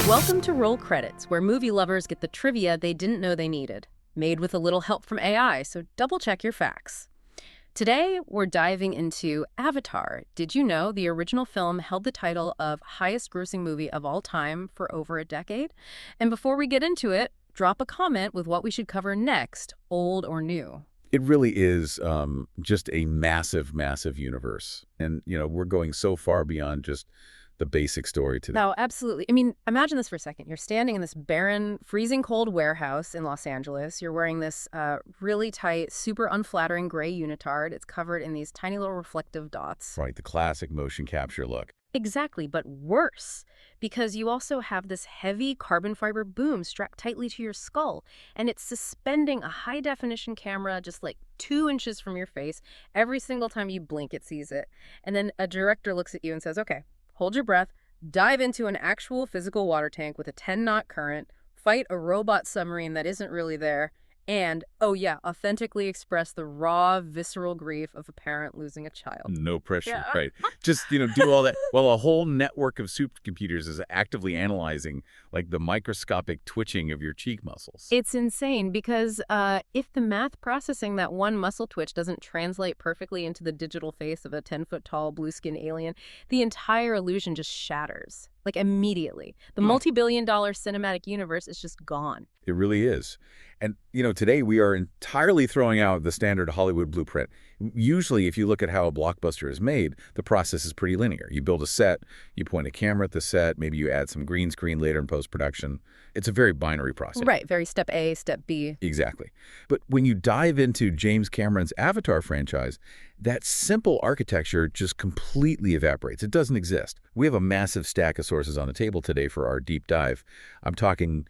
Welcome to Roll Credits, where movie lovers get the trivia they didn't know they needed. Made with a little help from AI, so double-check your facts. Today, we're diving into Avatar. Did you know the original film held the title of highest-grossing movie of all time for over a decade? And before we get into it, drop a comment with what we should cover next, old or new. It really is just a massive, massive universe. And, we're going so far beyond just the basic story today. No, absolutely. I mean, imagine this for a second. You're standing in this barren, freezing cold warehouse in Los Angeles. You're wearing this really tight, super unflattering gray unitard. It's covered in these tiny little reflective dots. Right, the classic motion capture look. Exactly, but worse, because you also have this heavy carbon fiber boom strapped tightly to your skull, and it's suspending a high-definition camera just like 2 inches from your face. Every single time you blink, it sees it. And then a director looks at you and says, okay, hold your breath, dive into an actual physical water tank with a 10-knot current, fight a robot submarine that isn't really there, and, oh yeah, authentically express the raw, visceral grief of a parent losing a child. No pressure, Yeah. right? Just, do all that while a whole network of supercomputers is actively analyzing, like, the microscopic twitching of your cheek muscles. It's insane because if the math processing that one muscle twitch doesn't translate perfectly into the digital face of a 10-foot-tall blue-skinned alien, the entire illusion just shatters, like immediately. The multi-billion-dollar cinematic universe is just gone. It really is. And, today we are entirely throwing out the standard Hollywood blueprint. Usually, if you look at how a blockbuster is made, the process is pretty linear. You build a set, you point a camera at the set, maybe you add some green screen later in post-production. It's a very binary process. Right, very step A, step B. Exactly. But when you dive into James Cameron's Avatar franchise, that simple architecture just completely evaporates. It doesn't exist. We have a massive stack of sources on the table today for our deep dive. I'm talking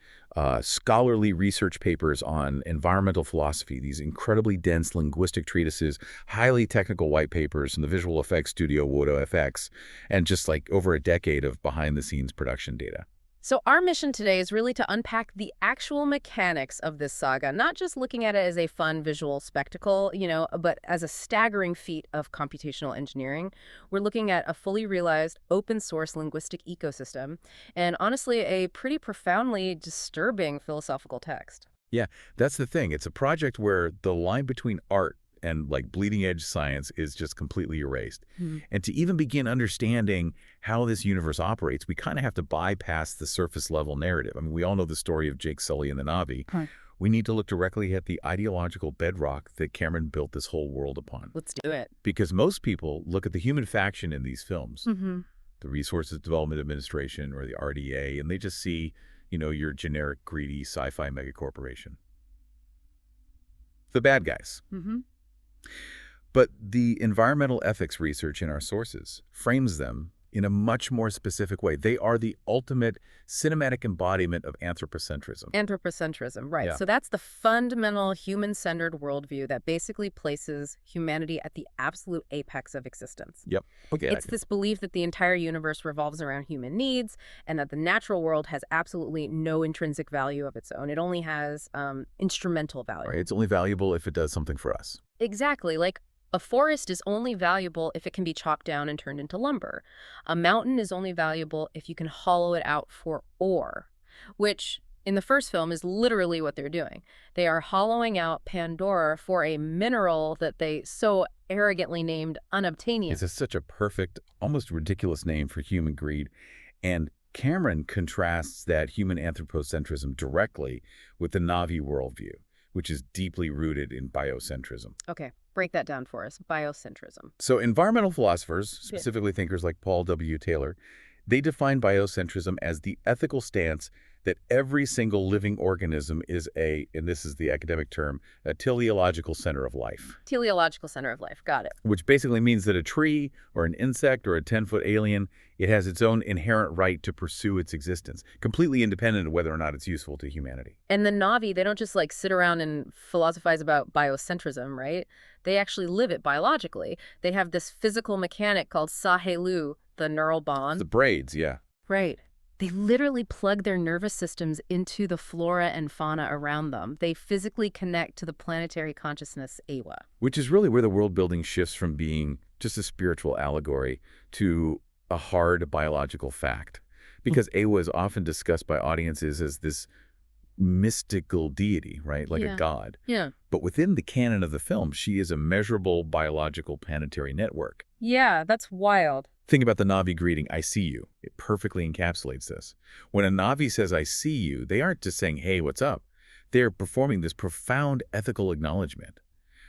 scholarly research papers on environmental philosophy, these incredibly dense linguistic treatises, highly technical white papers from the visual effects studio Wodo FX, and just like over a decade of behind-the-scenes production data. So our mission today is really to unpack the actual mechanics of this saga, not just looking at it as a fun visual spectacle, but as a staggering feat of computational engineering. We're looking at a fully realized open source linguistic ecosystem and honestly a pretty profoundly disturbing philosophical text. Yeah, that's the thing. It's a project where the line between art and like bleeding edge science is just completely erased. And to even begin understanding how this universe operates, we kind of have to bypass the surface level narrative. I mean, we all know the story of Jake Sully and the Na'vi. Right. We need to look directly at the ideological bedrock that Cameron built this whole world upon. Let's do it. Because most people look at the human faction in these films, the Resources Development Administration or the RDA, and they just see, your generic greedy sci-fi megacorporation. The bad guys. But the environmental ethics research in our sources frames them in a much more specific way. They are the ultimate cinematic embodiment of anthropocentrism. Anthropocentrism, right. Yeah. So that's the fundamental human-centered worldview that basically places humanity at the absolute apex of existence. Yep. Okay. It's this belief that the entire universe revolves around human needs and that the natural world has absolutely no intrinsic value of its own. It only has instrumental value. Right. It's only valuable if it does something for us. Exactly. Like a forest is only valuable if it can be chopped down and turned into lumber. A mountain is only valuable if you can hollow it out for ore, which in the first film is literally what they're doing. They are hollowing out Pandora for a mineral that they so arrogantly named unobtainium. It's such a perfect, almost ridiculous name for human greed. And Cameron contrasts that human anthropocentrism directly with the Na'vi worldview, which is deeply rooted in biocentrism. Okay, break that down for us. Biocentrism. So environmental philosophers, specifically thinkers like Paul W. Taylor, they define biocentrism as the ethical stance that every single living organism is and this is the academic term, a teleological center of life. Teleological center of life. Got it. Which basically means that a tree or an insect or a 10-foot alien, it has its own inherent right to pursue its existence, completely independent of whether or not it's useful to humanity. And the Na'vi, they don't just like sit around and philosophize about biocentrism, right? They actually live it biologically. They have this physical mechanic called sahelu, the neural bond. The braids, yeah. Right. They literally plug their nervous systems into the flora and fauna around them. They physically connect to the planetary consciousness, Awa. Which is really where the world building shifts from being just a spiritual allegory to a hard biological fact. Because Awa is often discussed by audiences as this mystical deity, right? Like a Yeah. god. Yeah. But within the canon of the film, she is a measurable biological planetary network. Yeah, that's wild. Think about the Na'vi greeting, I see you. It perfectly encapsulates this. When a Na'vi says, I see you, they aren't just saying, hey, what's up? They're performing this profound ethical acknowledgement.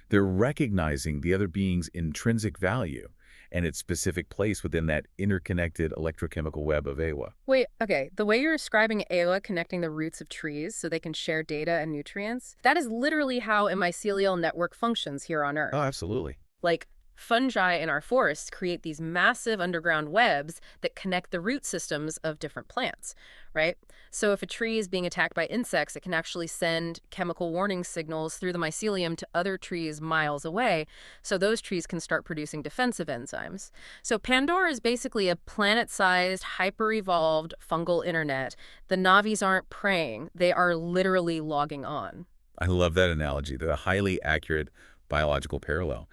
They're recognizing the other being's intrinsic value and its specific place within that interconnected electrochemical web of Awa. Wait, okay. The way you're describing Ayla connecting the roots of trees so they can share data and nutrients, that is literally how a mycelial network functions here on Earth. Oh, absolutely. Like, fungi in our forests create these massive underground webs that connect the root systems of different plants, right? So if a tree is being attacked by insects, it can actually send chemical warning signals through the mycelium to other trees miles away, so those trees can start producing defensive enzymes. So Pandora is basically a planet-sized, hyper-evolved fungal internet. The Navis aren't preying, they are literally logging on. I love that analogy, the highly accurate biological parallel.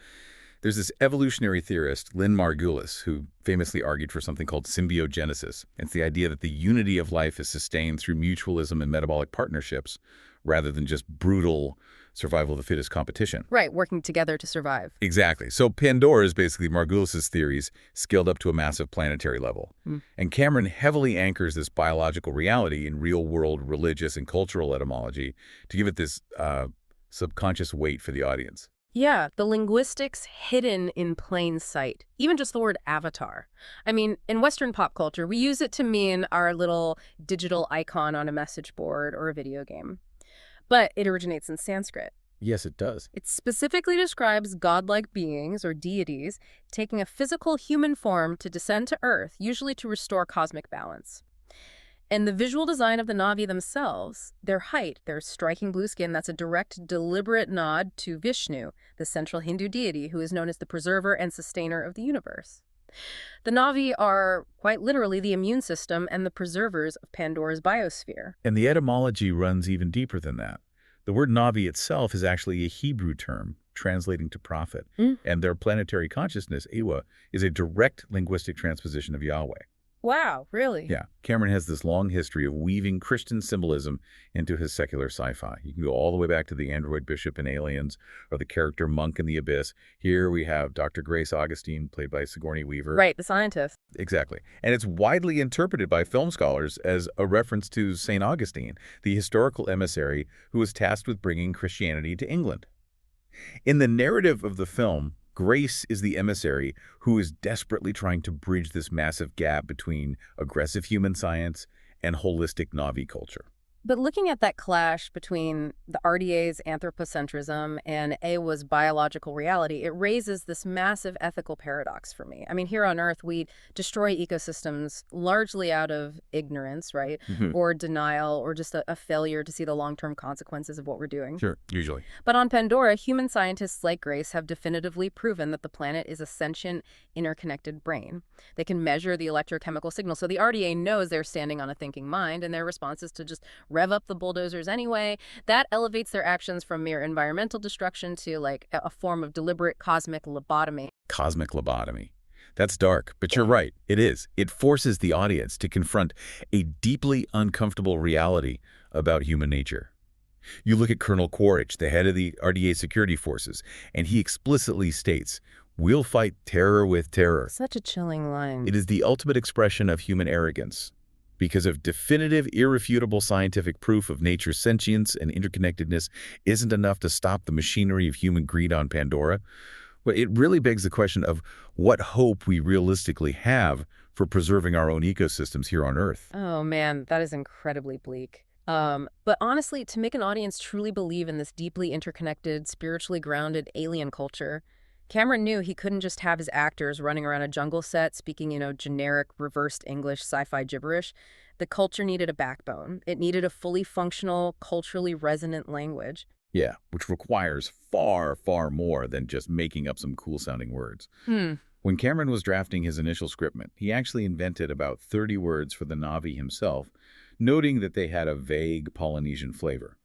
There's this evolutionary theorist, Lynn Margulis, who famously argued for something called symbiogenesis. It's the idea that the unity of life is sustained through mutualism and metabolic partnerships rather than just brutal survival of the fittest competition. Right, working together to survive. Exactly. So Pandora is basically Margulis's theories scaled up to a massive planetary level. And Cameron heavily anchors this biological reality in real-world religious and cultural etymology to give it this subconscious weight for the audience. Yeah, the linguistics hidden in plain sight. Even just the word avatar. I mean, in Western pop culture, we use it to mean our little digital icon on a message board or a video game. But it originates in Sanskrit. Yes, it does. It specifically describes godlike beings or deities taking a physical human form to descend to Earth, usually to restore cosmic balance. And the visual design of the Na'vi themselves, their height, their striking blue skin, that's a direct, deliberate nod to Vishnu, the central Hindu deity who is known as the preserver and sustainer of the universe. The Na'vi are quite literally the immune system and the preservers of Pandora's biosphere. And the etymology runs even deeper than that. The word Na'vi itself is actually a Hebrew term, translating to prophet. And their planetary consciousness, Awa, is a direct linguistic transposition of Yahweh. Wow, really? Yeah, Cameron has this long history of weaving Christian symbolism into his secular sci-fi. You can go all the way back to the android bishop in Aliens or the character Monk in The Abyss. Here we have Dr. Grace Augustine, played by Sigourney Weaver. Right, the scientist. Exactly. And it's widely interpreted by film scholars as a reference to St. Augustine, the historical emissary who was tasked with bringing Christianity to England. In the narrative of the film, Grace is the emissary who is desperately trying to bridge this massive gap between aggressive human science and holistic Na'vi culture. But looking at that clash between the RDA's anthropocentrism and Awa's biological reality, it raises this massive ethical paradox for me. I mean, here on Earth, we destroy ecosystems largely out of ignorance, right? Or denial, or just a failure to see the long-term consequences of what we're doing. Sure, usually. But on Pandora, human scientists like Grace have definitively proven that the planet is a sentient, interconnected brain. They can measure the electrochemical signal, so the RDA knows they're standing on a thinking mind, and their response is to just rev up the bulldozers anyway. That elevates their actions from mere environmental destruction to like a form of deliberate cosmic lobotomy. Cosmic lobotomy. That's dark, but you're right. It is. It forces the audience to confront a deeply uncomfortable reality about human nature. You look at Colonel Quaritch, the head of the RDA security forces, and he explicitly states, "We'll fight terror with terror." Such a chilling line. It is the ultimate expression of human arrogance. Because of definitive, irrefutable scientific proof of nature's sentience and interconnectedness isn't enough to stop the machinery of human greed on Pandora, well, it really begs the question of what hope we realistically have for preserving our own ecosystems here on Earth. Oh man, that is incredibly bleak. But honestly, to make an audience truly believe in this deeply interconnected, spiritually grounded alien culture, Cameron knew he couldn't just have his actors running around a jungle set speaking, generic reversed English sci-fi gibberish. The culture needed a backbone. It needed a fully functional, culturally resonant language. Yeah, which requires far, far more than just making up some cool-sounding words. When Cameron was drafting his initial scriptment, he actually invented about 30 words for the Na'vi himself, noting that they had a vague Polynesian flavor.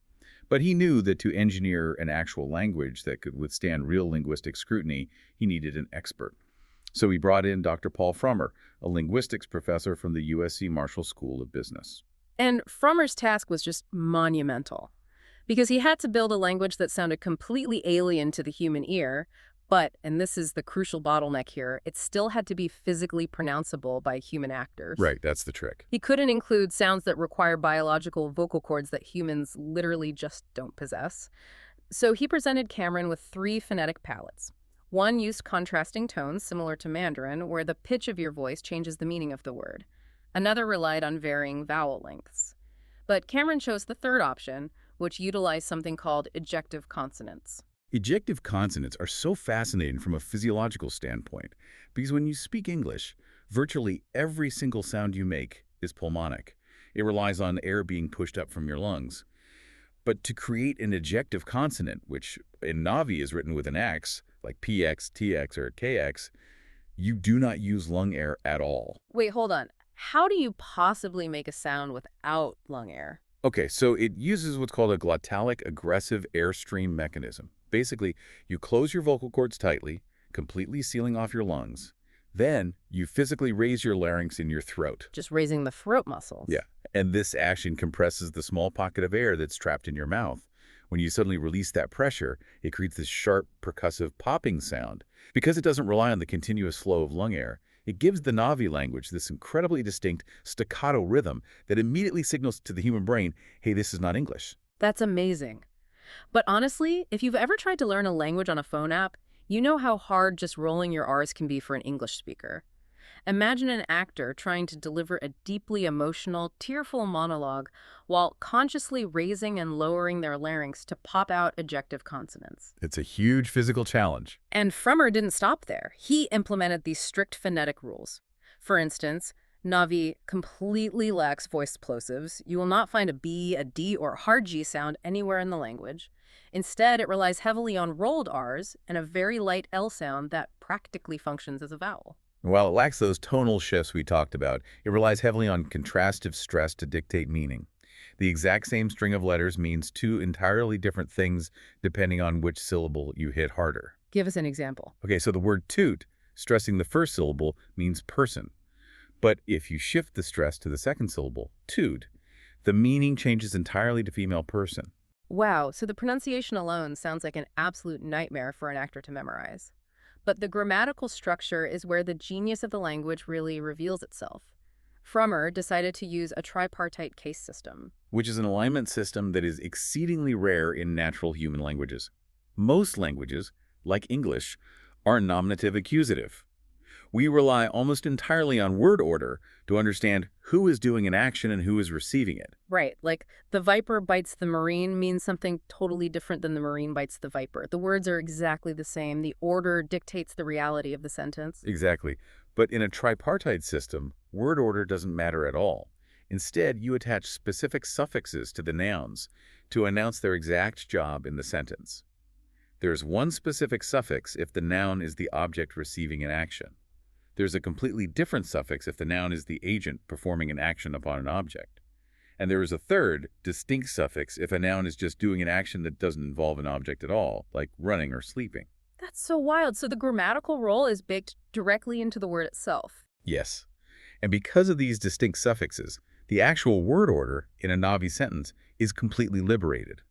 But he knew that to engineer an actual language that could withstand real linguistic scrutiny, he needed an expert. So he brought in Dr. Paul Frommer, a linguistics professor from the USC Marshall School of Business. And Frommer's task was just monumental, because he had to build a language that sounded completely alien to the human ear, but, and this is the crucial bottleneck here, it still had to be physically pronounceable by human actors. Right, that's the trick. He couldn't include sounds that require biological vocal cords that humans literally just don't possess. So he presented Cameron with three phonetic palettes. One used contrasting tones similar to Mandarin, where the pitch of your voice changes the meaning of the word. Another relied on varying vowel lengths. But Cameron chose the third option, which utilized something called ejective consonants. Ejective consonants are so fascinating from a physiological standpoint because when you speak English, virtually every single sound you make is pulmonic. It relies on air being pushed up from your lungs. But to create an ejective consonant, which in Navi is written with an X, like PX, TX, or KX, you do not use lung air at all. Wait, hold on. How do you possibly make a sound without lung air? Okay, so it uses what's called a glottalic aggressive airstream mechanism. Basically, you close your vocal cords tightly, completely sealing off your lungs. Then, you physically raise your larynx in your throat. Just raising the throat muscles. Yeah, and this action compresses the small pocket of air that's trapped in your mouth. When you suddenly release that pressure, it creates this sharp, percussive popping sound. Because it doesn't rely on the continuous flow of lung air, it gives the Navi language this incredibly distinct staccato rhythm that immediately signals to the human brain, hey, this is not English. That's amazing. But honestly, if you've ever tried to learn a language on a phone app, you know how hard just rolling your R's can be for an English speaker. Imagine an actor trying to deliver a deeply emotional, tearful monologue while consciously raising and lowering their larynx to pop out ejective consonants. It's a huge physical challenge. And Frommer didn't stop there. He implemented these strict phonetic rules. For instance, Navi completely lacks voice plosives. You will not find a B, a D, or hard G sound anywhere in the language. Instead, it relies heavily on rolled R's and a very light L sound that practically functions as a vowel. While it lacks those tonal shifts we talked about, it relies heavily on contrastive stress to dictate meaning. The exact same string of letters means two entirely different things depending on which syllable you hit harder. Give us an example. Okay, so the word toot, stressing the first syllable, means person. But if you shift the stress to the second syllable, toot, the meaning changes entirely to female person. Wow, so the pronunciation alone sounds like an absolute nightmare for an actor to memorize. But the grammatical structure is where the genius of the language really reveals itself. Frommer decided to use a tripartite case system, Which is an alignment system that is exceedingly rare in natural human languages. Most languages, like English, are nominative accusative. We rely almost entirely on word order to understand who is doing an action and who is receiving it. Right, like the viper bites the marine means something totally different than the marine bites the viper. The words are exactly the same. The order dictates the reality of the sentence. Exactly. But in a tripartite system, word order doesn't matter at all. Instead, you attach specific suffixes to the nouns to announce their exact job in the sentence. There's one specific suffix if the noun is the object receiving an action. There's a completely different suffix if the noun is the agent performing an action upon an object. And there is a third, distinct suffix if a noun is just doing an action that doesn't involve an object at all, like running or sleeping. That's so wild. So the grammatical role is baked directly into the word itself. Yes. And because of these distinct suffixes, the actual word order in a Navi sentence is completely liberated.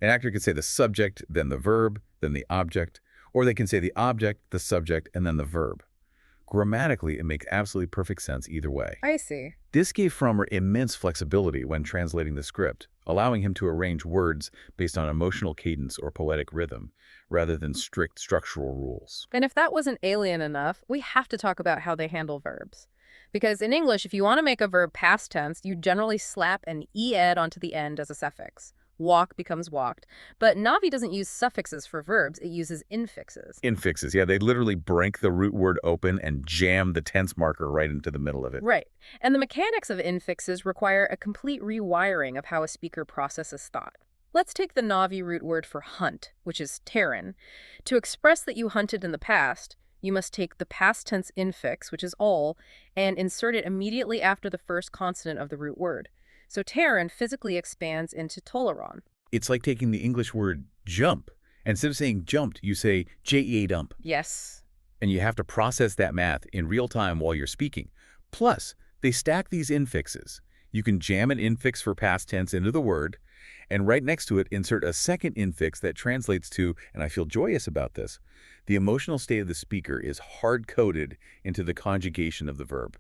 An actor could say the subject, then the verb, then the object, or they can say the object, the subject, and then the verb. Grammatically, it makes absolutely perfect sense either way. I see. This gave Frommer immense flexibility when translating the script, allowing him to arrange words based on emotional cadence or poetic rhythm, rather than strict structural rules. And if that wasn't alien enough, we have to talk about how they handle verbs. Because in English, if you want to make a verb past tense, you generally slap an ed onto the end as a suffix. Walk becomes walked. But Navi doesn't use suffixes for verbs, it uses infixes. Infixes, yeah, they literally break the root word open and jam the tense marker right into the middle of it. Right. And the mechanics of infixes require a complete rewiring of how a speaker processes thought. Let's take the Navi root word for hunt, which is Terran. To express that you hunted in the past, you must take the past tense infix, which is all, and insert it immediately after the first consonant of the root word. So Terran physically expands into Toleron. It's like taking the English word jump. And instead of saying jumped, you say J-E-A dump. Yes. And you have to process that math in real time while you're speaking. Plus, they stack these infixes. You can jam an infix for past tense into the word, and right next to it insert a second infix that translates to, and I feel joyous about this, the emotional state of the speaker is hard-coded into the conjugation of the verb.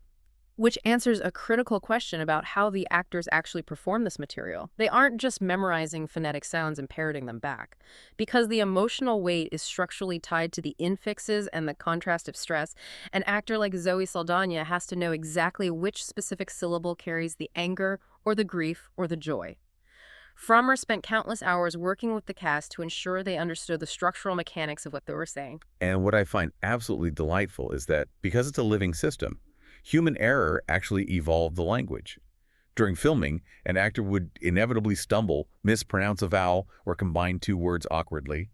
Which answers a critical question about how the actors actually perform this material. They aren't just memorizing phonetic sounds and parroting them back. Because the emotional weight is structurally tied to the infixes and the contrast of stress, an actor like Zoe Saldana has to know exactly which specific syllable carries the anger or the grief or the joy. Frommer spent countless hours working with the cast to ensure they understood the structural mechanics of what they were saying. And what I find absolutely delightful is that because it's a living system, human error actually evolved the language. During filming, an actor would inevitably stumble, mispronounce a vowel, or combine two words awkwardly.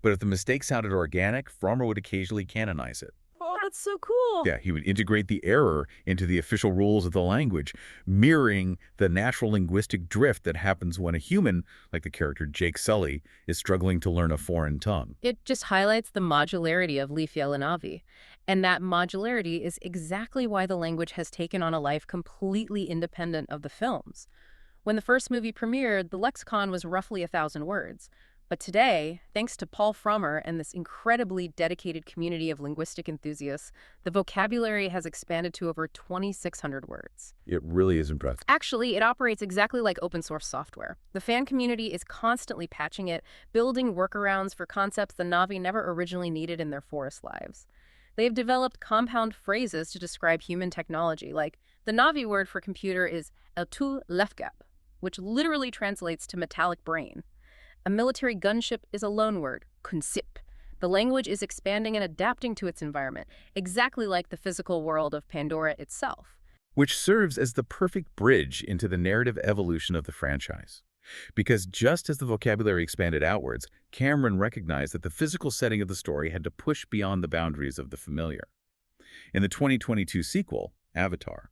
But if the mistake sounded organic, Frommer would occasionally canonize it. Oh, that's so cool. Yeah, he would integrate the error into the official rules of the language, mirroring the natural linguistic drift that happens when a human, like the character Jake Sully, is struggling to learn a foreign tongue. It just highlights the modularity of Lifielanavi. And that modularity is exactly why the language has taken on a life completely independent of the films. When the first movie premiered, the lexicon was roughly 1,000 words. But today, thanks to Paul Frommer and this incredibly dedicated community of linguistic enthusiasts, the vocabulary has expanded to over 2,600 words. It really is impressive. Actually, it operates exactly like open source software. The fan community is constantly patching it, building workarounds for concepts the Na'vi never originally needed in their forest lives. They've developed compound phrases to describe human technology, like the Na'vi word for computer is eltu lefgap, which literally translates to metallic brain. A military gunship is a loan word, kunsip. The language is expanding and adapting to its environment, exactly like the physical world of Pandora itself. Which serves as the perfect bridge into the narrative evolution of the franchise. Because just as the vocabulary expanded outwards, Cameron recognized that the physical setting of the story had to push beyond the boundaries of the familiar. In the 2022 sequel, Avatar,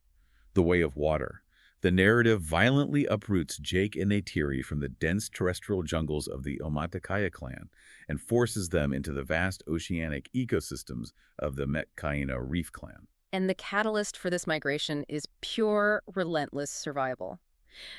The Way of Water, the narrative violently uproots Jake and Neytiri from the dense terrestrial jungles of the Omaticaya clan and forces them into the vast oceanic ecosystems of the Metcaina Reef clan. And the catalyst for this migration is pure, relentless survival.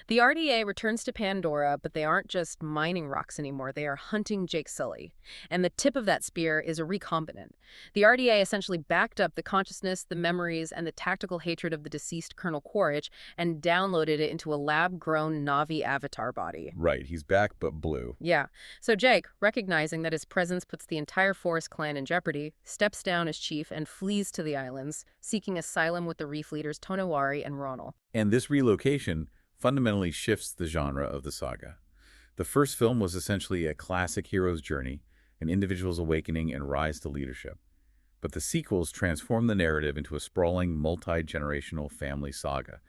The RDA returns to Pandora, but they aren't just mining rocks anymore. They are hunting Jake Sully. And the tip of that spear is a recombinant. The RDA essentially backed up the consciousness, the memories, and the tactical hatred of the deceased Colonel Quaritch and downloaded it into a lab-grown Na'vi avatar body. Right, he's back but blue. Yeah. So Jake, recognizing that his presence puts the entire Forest clan in jeopardy, steps down as chief and flees to the islands, seeking asylum with the reef leaders Tonawari and Ronald. And this relocation fundamentally shifts the genre of the saga. The first film was essentially a classic hero's journey, an individual's awakening and rise to leadership. But the sequels transform the narrative into a sprawling, multi-generational family saga,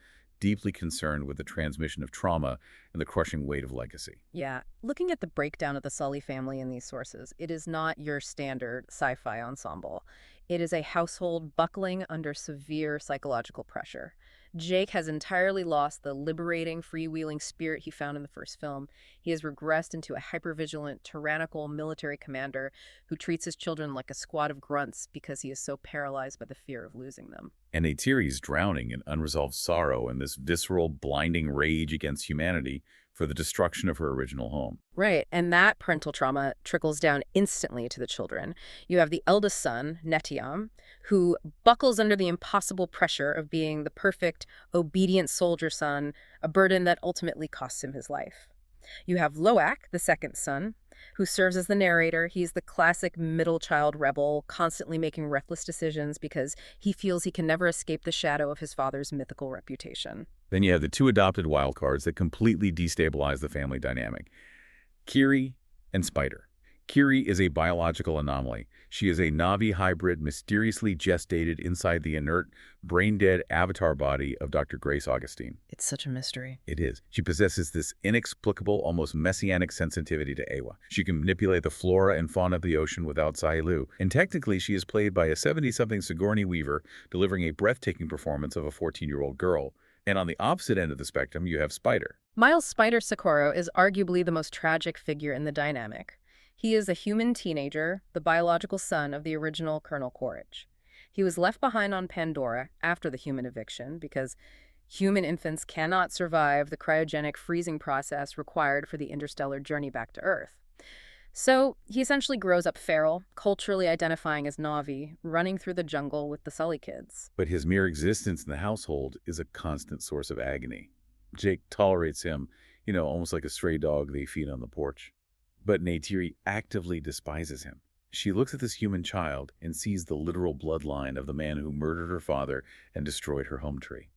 deeply concerned with the transmission of trauma and the crushing weight of legacy. Yeah, looking at the breakdown of the Sully family in these sources, it is not your standard sci-fi ensemble. It is a household buckling under severe psychological pressure. Jake has entirely lost the liberating, freewheeling spirit he found in the first film. He has regressed into a hypervigilant, tyrannical military commander who treats his children like a squad of grunts because he is so paralyzed by the fear of losing them. And Neytiri's drowning in unresolved sorrow and this visceral, blinding rage against humanity for the destruction of her original home. Right, and that parental trauma trickles down instantly to the children. You have the eldest son, Netiam, who buckles under the impossible pressure of being the perfect, obedient soldier son, a burden that ultimately costs him his life. You have Loak, the second son, who serves as the narrator. He's the classic middle child rebel, constantly making reckless decisions because he feels he can never escape the shadow of his father's mythical reputation. Then you have the two adopted wildcards that completely destabilize the family dynamic. Kiri and Spider. Kiri is a biological anomaly. She is a Na'vi hybrid mysteriously gestated inside the inert, brain-dead avatar body of Dr. Grace Augustine. It's such a mystery. It is. She possesses this inexplicable, almost messianic sensitivity to Awa. She can manipulate the flora and fauna of the ocean without Sailu. And technically, she is played by a 70-something Sigourney Weaver, delivering a breathtaking performance of a 14-year-old girl. And on the opposite end of the spectrum, you have Spider. Miles Spider Socorro is arguably the most tragic figure in the dynamic. He is a human teenager, the biological son of the original Colonel Quaritch. He was left behind on Pandora after the human eviction because human infants cannot survive the cryogenic freezing process required for the interstellar journey back to Earth. So he essentially grows up feral, culturally identifying as Na'vi, running through the jungle with the Sully kids. But his mere existence in the household is a constant source of agony. Jake tolerates him, almost like a stray dog they feed on the porch. But Neytiri actively despises him. She looks at this human child and sees the literal bloodline of the man who murdered her father and destroyed her home tree.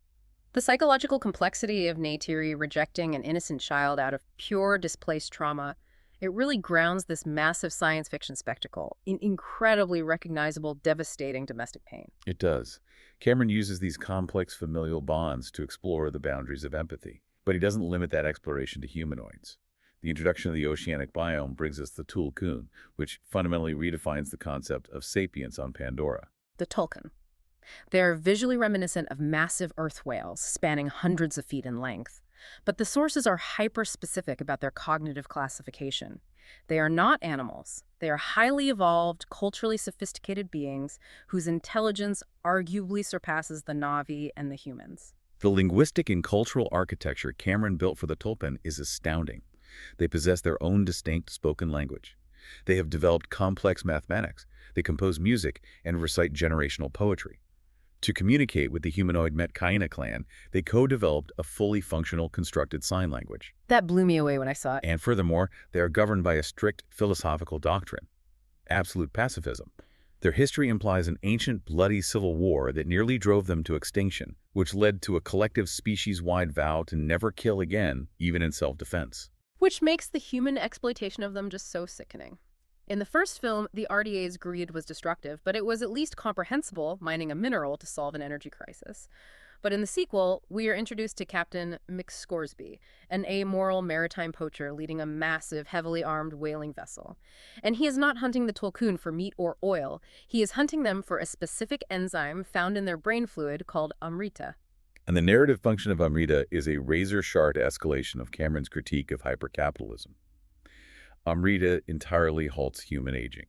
The psychological complexity of Neytiri rejecting an innocent child out of pure displaced trauma, it really grounds this massive science fiction spectacle in incredibly recognizable, devastating domestic pain. It does. Cameron uses these complex familial bonds to explore the boundaries of empathy, but he doesn't limit that exploration to humanoids. The introduction of the oceanic biome brings us the Tulkun, which fundamentally redefines the concept of sapience on Pandora. The Tulkun. They are visually reminiscent of massive earth whales spanning hundreds of feet in length. But the sources are hyper-specific about their cognitive classification. They are not animals. They are highly evolved, culturally sophisticated beings whose intelligence arguably surpasses the Na'vi and the humans. The linguistic and cultural architecture Cameron built for the Tulkun is astounding. They possess their own distinct spoken language. They have developed complex mathematics. They compose music and recite generational poetry. To communicate with the humanoid Metkaina clan, they co-developed a fully functional constructed sign language. That blew me away when I saw it. And furthermore, they are governed by a strict philosophical doctrine, absolute pacifism. Their history implies an ancient, bloody civil war that nearly drove them to extinction, which led to a collective species-wide vow to never kill again, even in self-defense. Which makes the human exploitation of them just so sickening. In the first film, the RDA's greed was destructive, but it was at least comprehensible, mining a mineral to solve an energy crisis. But in the sequel, we are introduced to Captain McScoresby, an amoral maritime poacher leading a massive, heavily armed whaling vessel. And he is not hunting the Tulkun for meat or oil. He is hunting them for a specific enzyme found in their brain fluid called amrita. And the narrative function of amrita is a razor-sharp escalation of Cameron's critique of hypercapitalism. Amrita entirely halts human aging.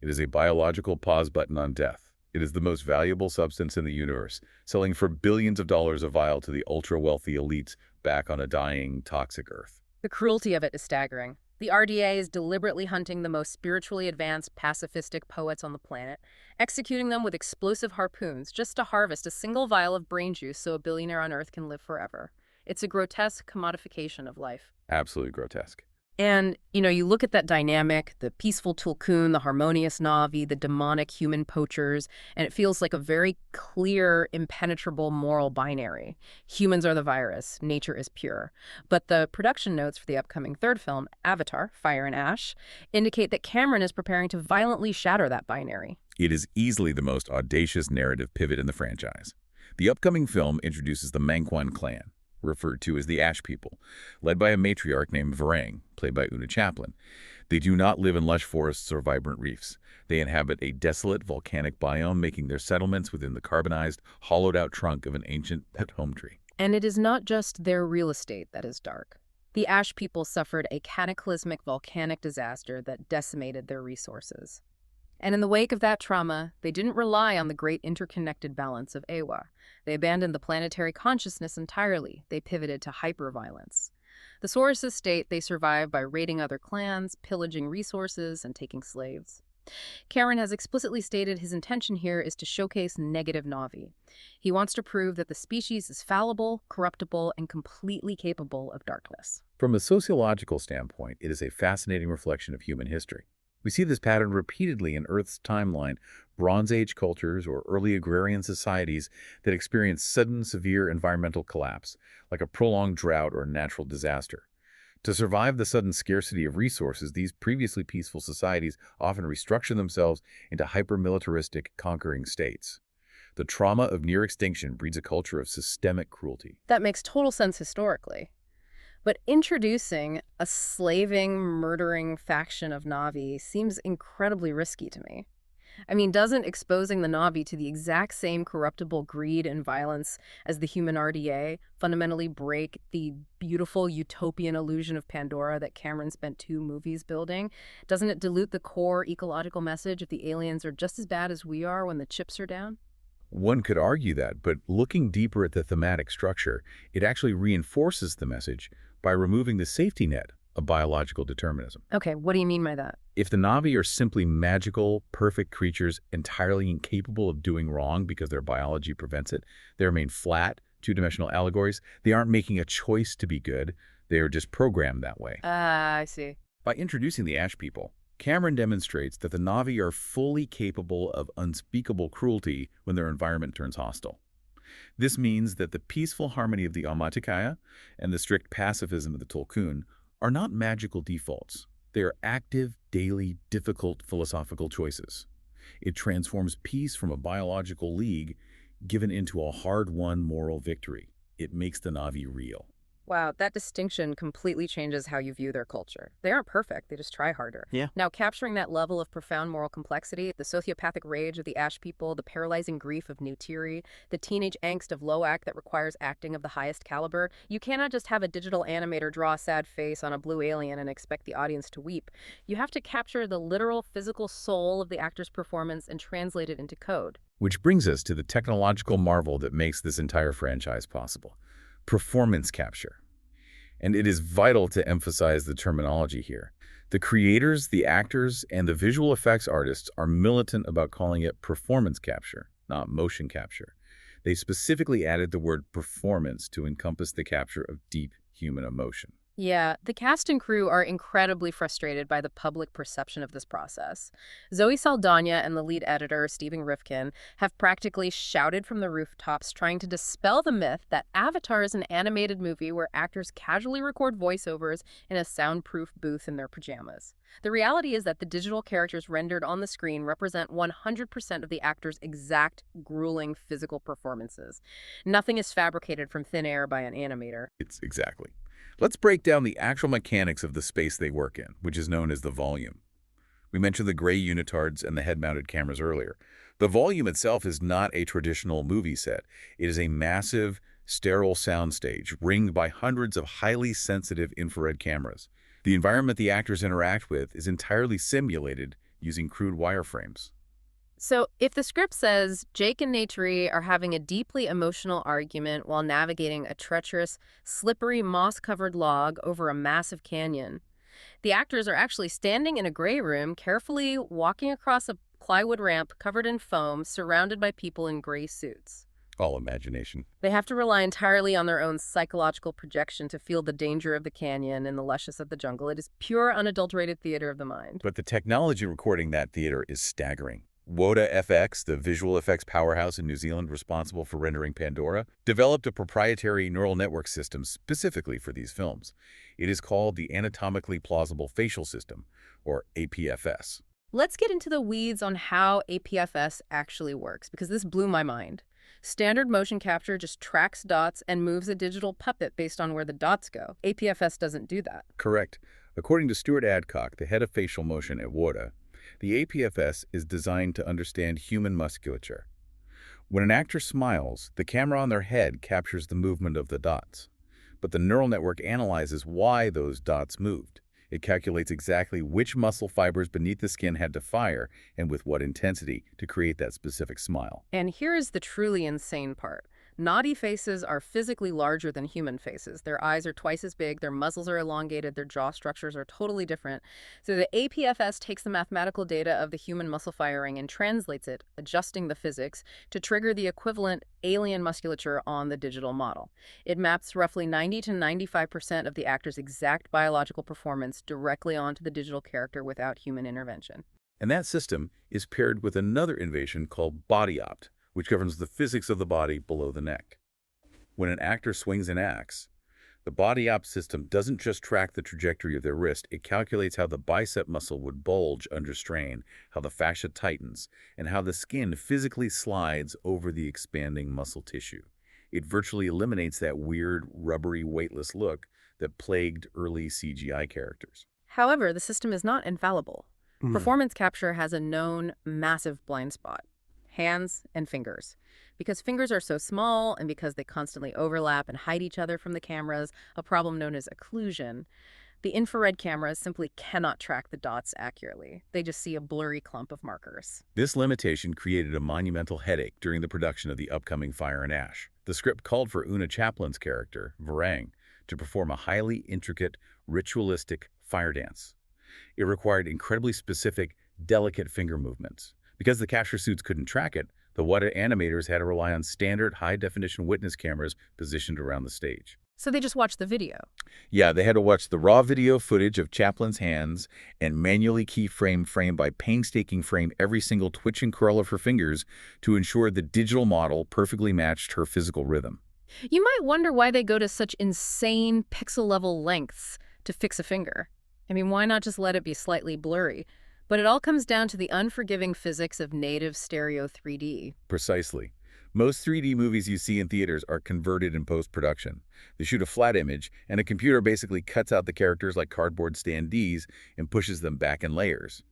It is a biological pause button on death. It is the most valuable substance in the universe, selling for billions of dollars a vial to the ultra-wealthy elites back on a dying, toxic Earth. The cruelty of it is staggering. The RDA is deliberately hunting the most spiritually advanced, pacifistic poets on the planet, executing them with explosive harpoons just to harvest a single vial of brain juice so a billionaire on Earth can live forever. It's a grotesque commodification of life. Absolutely grotesque. And, you look at that dynamic, the peaceful Tulkun, the harmonious Na'vi, the demonic human poachers, and it feels like a very clear, impenetrable moral binary. Humans are the virus, nature is pure. But the production notes for the upcoming third film, Avatar, Fire and Ash, indicate that Cameron is preparing to violently shatter that binary. It is easily the most audacious narrative pivot in the franchise. The upcoming film introduces the Mangwan clan, referred to as the Ash People, led by a matriarch named Varang, played by Una Chaplin. They do not live in lush forests or vibrant reefs. They inhabit a desolate volcanic biome, making their settlements within the carbonized, hollowed-out trunk of an ancient pet home tree. And it is not just their real estate that is dark. The Ash People suffered a cataclysmic volcanic disaster that decimated their resources. And in the wake of that trauma, they didn't rely on the great interconnected balance of Ewa. They abandoned the planetary consciousness entirely. They pivoted to hyperviolence. The sources state they survived by raiding other clans, pillaging resources, and taking slaves. Cameron has explicitly stated his intention here is to showcase negative Na'vi. He wants to prove that the species is fallible, corruptible, and completely capable of darkness. From a sociological standpoint, it is a fascinating reflection of human history. We see this pattern repeatedly in Earth's timeline, Bronze Age cultures or early agrarian societies that experience sudden, severe environmental collapse, like a prolonged drought or a natural disaster. To survive the sudden scarcity of resources, these previously peaceful societies often restructure themselves into hyper-militaristic, conquering states. The trauma of near extinction breeds a culture of systemic cruelty. That makes total sense historically. But introducing a slaving, murdering faction of Na'vi seems incredibly risky to me. I mean, doesn't exposing the Na'vi to the exact same corruptible greed and violence as the human RDA fundamentally break the beautiful utopian illusion of Pandora that Cameron spent 2 movies building? Doesn't it dilute the core ecological message if the aliens are just as bad as we are when the chips are down? One could argue that, but looking deeper at the thematic structure, it actually reinforces the message by removing the safety net of biological determinism. Okay, what do you mean by that? If the Na'vi are simply magical, perfect creatures entirely incapable of doing wrong because their biology prevents it, they remain flat, two-dimensional allegories. They aren't making a choice to be good. They are just programmed that way. Ah, I see. By introducing the Ash people, Cameron demonstrates that the Na'vi are fully capable of unspeakable cruelty when their environment turns hostile. This means that the peaceful harmony of the Aumaticaya and the strict pacifism of the Tolkun are not magical defaults. They are active, daily, difficult philosophical choices. It transforms peace from a biological league given into a hard-won moral victory. It makes the Na'vi real. Wow, that distinction completely changes how you view their culture. They aren't perfect, they just try harder. Yeah. Now, capturing that level of profound moral complexity, the sociopathic rage of the Ash people, the paralyzing grief of Neytiri, the teenage angst of Loak that requires acting of the highest caliber, you cannot just have a digital animator draw a sad face on a blue alien and expect the audience to weep. You have to capture the literal physical soul of the actor's performance and translate it into code. Which brings us to the technological marvel that makes this entire franchise possible: performance capture. And it is vital to emphasize the terminology here. The creators, the actors, and the visual effects artists are militant about calling it performance capture, not motion capture. They specifically added the word performance to encompass the capture of deep human emotion. Yeah, the cast and crew are incredibly frustrated by the public perception of this process. Zoe Saldana and the lead editor, Stephen Rifkin, have practically shouted from the rooftops trying to dispel the myth that Avatar is an animated movie where actors casually record voiceovers in a soundproof booth in their pajamas. The reality is that the digital characters rendered on the screen represent 100% of the actors' exact, grueling physical performances. Nothing is fabricated from thin air by an animator. It's exactly. Let's break down the actual mechanics of the space they work in, which is known as the volume. We mentioned the gray unitards and the head-mounted cameras earlier. The volume itself is not a traditional movie set. It is a massive, sterile soundstage ringed by hundreds of highly sensitive infrared cameras. The environment the actors interact with is entirely simulated using crude wireframes. So, if the script says Jake and Neytiri are having a deeply emotional argument while navigating a treacherous, slippery, moss-covered log over a massive canyon, the actors are actually standing in a gray room, carefully walking across a plywood ramp covered in foam, surrounded by people in gray suits. All imagination. They have to rely entirely on their own psychological projection to feel the danger of the canyon and the lushness of the jungle. It is pure, unadulterated theater of the mind. But the technology recording that theater is staggering. Woda FX, the visual effects powerhouse in New Zealand responsible for rendering Pandora, developed a proprietary neural network system specifically for these films. It is called the Anatomically Plausible Facial System, or APFS. Let's get into the weeds on how APFS actually works, because this blew my mind. Standard motion capture just tracks dots and moves a digital puppet based on where the dots go. APFS doesn't do that. Correct. According to Stuart Adcock, the head of facial motion at Woda, the APFS is designed to understand human musculature. When an actor smiles, the camera on their head captures the movement of the dots. But the neural network analyzes why those dots moved. It calculates exactly which muscle fibers beneath the skin had to fire and with what intensity to create that specific smile. And here is the truly insane part. Naughty faces are physically larger than human faces. Their eyes are twice as big, their muzzles are elongated, their jaw structures are totally different. So the APFS takes the mathematical data of the human muscle firing and translates it, adjusting the physics, to trigger the equivalent alien musculature on the digital model. It maps roughly 90 to 95% of the actor's exact biological performance directly onto the digital character without human intervention. And that system is paired with another innovation called body opt, which governs the physics of the body below the neck. When an actor swings an axe, the body opt system doesn't just track the trajectory of their wrist, it calculates how the bicep muscle would bulge under strain, how the fascia tightens, and how the skin physically slides over the expanding muscle tissue. It virtually eliminates that weird, rubbery, weightless look that plagued early CGI characters. However, the system is not infallible. Mm. Performance capture has a known massive blind spot: hands and fingers. Because fingers are so small and because they constantly overlap and hide each other from the cameras, a problem known as occlusion, the infrared cameras simply cannot track the dots accurately. They just see a blurry clump of markers. This limitation created a monumental headache during the production of the upcoming Fire and Ash. The script called for Una Chaplin's character, Varang, to perform a highly intricate, ritualistic fire dance. It required incredibly specific, delicate finger movements. Because the capture suits couldn't track it, the water animators had to rely on standard high-definition witness cameras positioned around the stage. So they just watch the video. Yeah, they had to watch the raw video footage of Chaplin's hands and manually keyframe frame by painstaking frame every single twitch and curl of her fingers to ensure the digital model perfectly matched her physical rhythm. You might wonder why they go to such insane pixel-level lengths to fix a finger. I mean, why not just let it be slightly blurry? But it all comes down to the unforgiving physics of native stereo 3D. Precisely. Most 3D movies you see in theaters are converted in post-production. They shoot a flat image, and a computer basically cuts out the characters like cardboard standees and pushes them back in layers.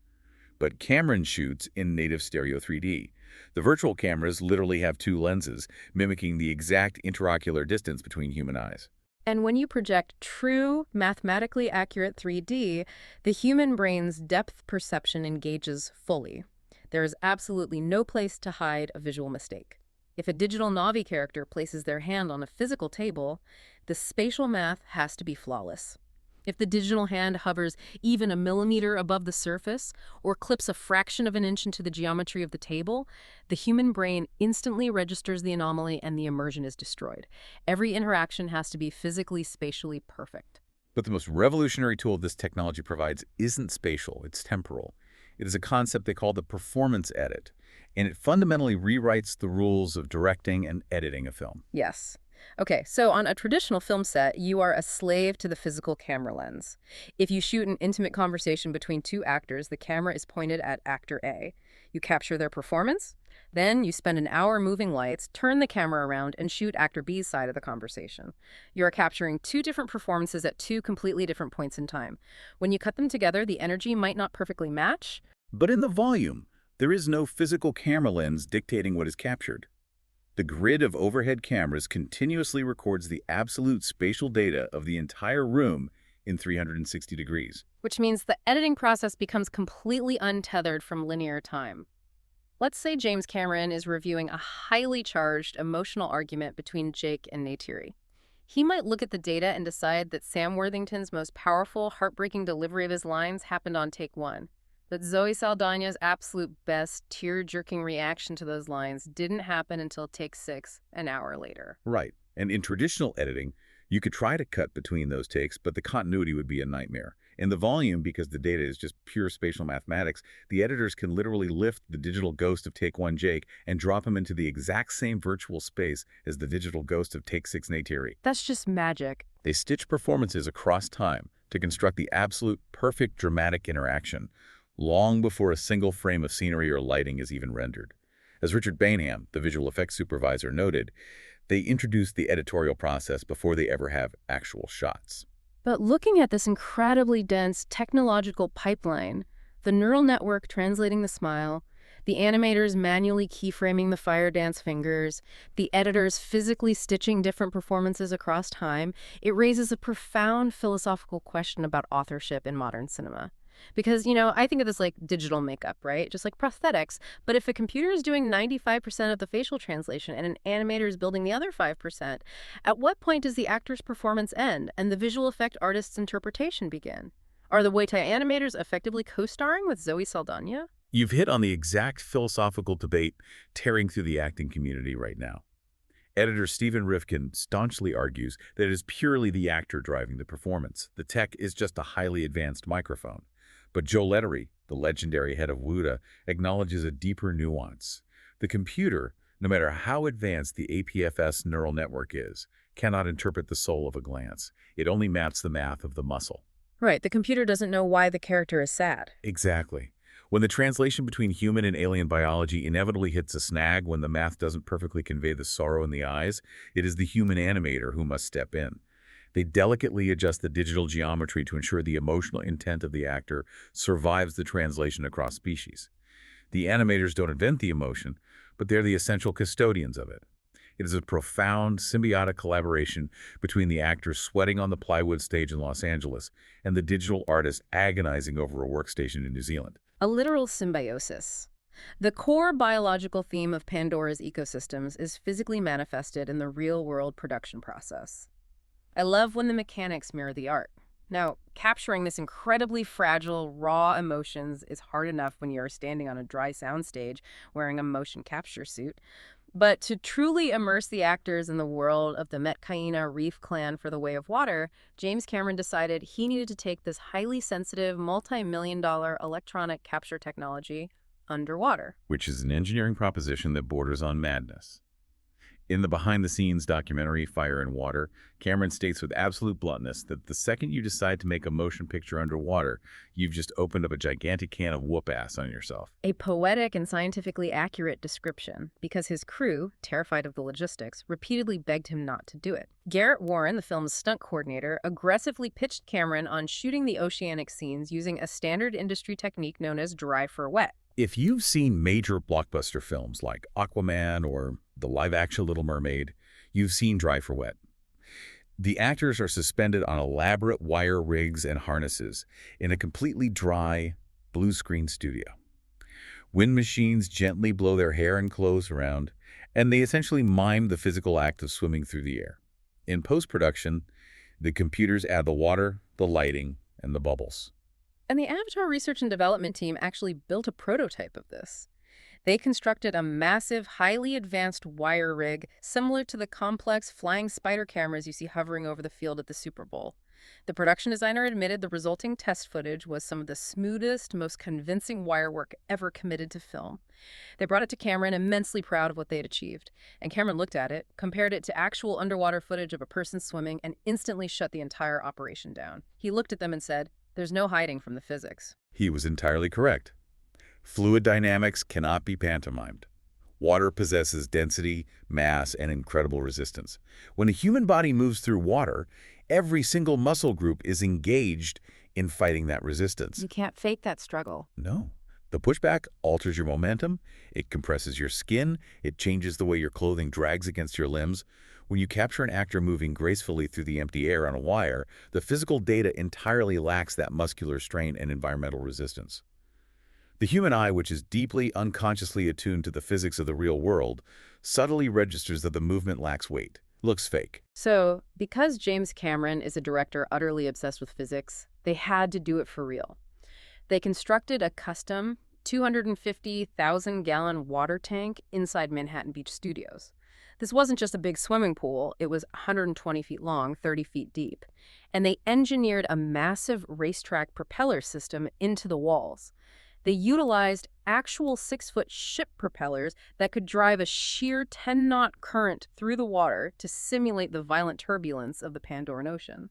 But Cameron shoots in native stereo 3D. The virtual cameras literally have two lenses, mimicking the exact interocular distance between human eyes. And when you project true, mathematically accurate 3D, the human brain's depth perception engages fully. There is absolutely no place to hide a visual mistake. If a digital Navi character places their hand on a physical table, the spatial math has to be flawless. If the digital hand hovers even a millimeter above the surface or clips a fraction of an inch into the geometry of the table, the human brain instantly registers the anomaly and the immersion is destroyed. Every interaction has to be physically, spatially perfect. But the most revolutionary tool this technology provides isn't spatial, it's temporal. It is a concept they call the performance edit, and it fundamentally rewrites the rules of directing and editing a film. Yes. Okay, so on a traditional film set, you are a slave to the physical camera lens. If you shoot an intimate conversation between two actors, the camera is pointed at actor A. You capture their performance, then you spend an hour moving lights, turn the camera around, and shoot actor B's side of the conversation. You are capturing two different performances at two completely different points in time. When you cut them together, the energy might not perfectly match. But in the volume, there is no physical camera lens dictating what is captured. The grid of overhead cameras continuously records the absolute spatial data of the entire room in 360 degrees. Which means the editing process becomes completely untethered from linear time. Let's say James Cameron is reviewing a highly charged emotional argument between Jake and Neytiri. He might look at the data and decide that Sam Worthington's most powerful, heartbreaking delivery of his lines happened on take one. But Zoe Saldana's absolute best, tear-jerking reaction to those lines didn't happen until take 6, an hour later. Right. And in traditional editing, you could try to cut between those takes, but the continuity would be a nightmare. In the volume, because the data is just pure spatial mathematics, the editors can literally lift the digital ghost of take 1 Jake and drop him into the exact same virtual space as the digital ghost of take 6 Neytiri. That's just magic. They stitch performances across time to construct the absolute perfect dramatic interaction, long before a single frame of scenery or lighting is even rendered. As Richard Bainham, the visual effects supervisor, noted, they introduce the editorial process before they ever have actual shots. But looking at this incredibly dense technological pipeline, the neural network translating the smile, the animators manually keyframing the fire dance fingers, the editors physically stitching different performances across time, it raises a profound philosophical question about authorship in modern cinema. Because, I think of this like digital makeup, right? Just like prosthetics. But if a computer is doing 95% of the facial translation and an animator is building the other 5%, at what point does the actor's performance end and the visual effect artist's interpretation begin? Are the Weitai animators effectively co-starring with Zoe Saldana? You've hit on the exact philosophical debate tearing through the acting community right now. Editor Stephen Rifkin staunchly argues that it is purely the actor driving the performance. The tech is just a highly advanced microphone. But Joe Lettery, the legendary head of WUDA, acknowledges a deeper nuance. The computer, no matter how advanced the APFS neural network is, cannot interpret the soul of a glance. It only maps the math of the muscle. Right, the computer doesn't know why the character is sad. Exactly. When the translation between human and alien biology inevitably hits a snag when the math doesn't perfectly convey the sorrow in the eyes, it is the human animator who must step in. They delicately adjust the digital geometry to ensure the emotional intent of the actor survives the translation across species. The animators don't invent the emotion, but they're the essential custodians of it. It is a profound, symbiotic collaboration between the actors sweating on the plywood stage in Los Angeles and the digital artist agonizing over a workstation in New Zealand. A literal symbiosis. The core biological theme of Pandora's ecosystems is physically manifested in the real-world production process. I love when the mechanics mirror the art. Now, capturing this incredibly fragile, raw emotions is hard enough when you're standing on a dry soundstage wearing a motion capture suit. But to truly immerse the actors in the world of the Metcaina Reef Clan for The Way of Water, James Cameron decided he needed to take this highly sensitive, multi-million-dollar electronic capture technology underwater. Which is an engineering proposition that borders on madness. In the behind-the-scenes documentary Fire and Water, Cameron states with absolute bluntness that the second you decide to make a motion picture underwater, you've just opened up a gigantic can of whoop-ass on yourself. A poetic and scientifically accurate description, because his crew, terrified of the logistics, repeatedly begged him not to do it. Garrett Warren, the film's stunt coordinator, aggressively pitched Cameron on shooting the oceanic scenes using a standard industry technique known as dry for wet. If you've seen major blockbuster films like Aquaman or the live-action Little Mermaid, you've seen dry for wet. The actors are suspended on elaborate wire rigs and harnesses in a completely dry, blue-screen studio. Wind machines gently blow their hair and clothes around, and they essentially mime the physical act of swimming through the air. In post-production, the computers add the water, the lighting, and the bubbles. And the Avatar research and development team actually built a prototype of this. They constructed a massive, highly advanced wire rig similar to the complex flying spider cameras you see hovering over the field at the Super Bowl. The production designer admitted the resulting test footage was some of the smoothest, most convincing wire work ever committed to film. They brought it to Cameron, immensely proud of what they had achieved. And Cameron looked at it, compared it to actual underwater footage of a person swimming, and instantly shut the entire operation down. He looked at them and said, "There's no hiding from the physics." He was entirely correct. Fluid dynamics cannot be pantomimed. Water possesses density, mass, and incredible resistance. When a human body moves through water, every single muscle group is engaged in fighting that resistance. You can't fake that struggle. No. The pushback alters your momentum, it compresses your skin, it changes the way your clothing drags against your limbs. When you capture an actor moving gracefully through the empty air on a wire, the physical data entirely lacks that muscular strain and environmental resistance. The human eye, which is deeply unconsciously attuned to the physics of the real world, subtly registers that the movement lacks weight, looks fake. So, because James Cameron is a director utterly obsessed with physics, they had to do it for real. They constructed a custom 250,000-gallon water tank inside Manhattan Beach Studios. This wasn't just a big swimming pool, it was 120 feet long, 30 feet deep. And they engineered a massive racetrack propeller system into the walls. They utilized actual 6-foot ship propellers that could drive a sheer 10-knot current through the water to simulate the violent turbulence of the Pandoran Ocean.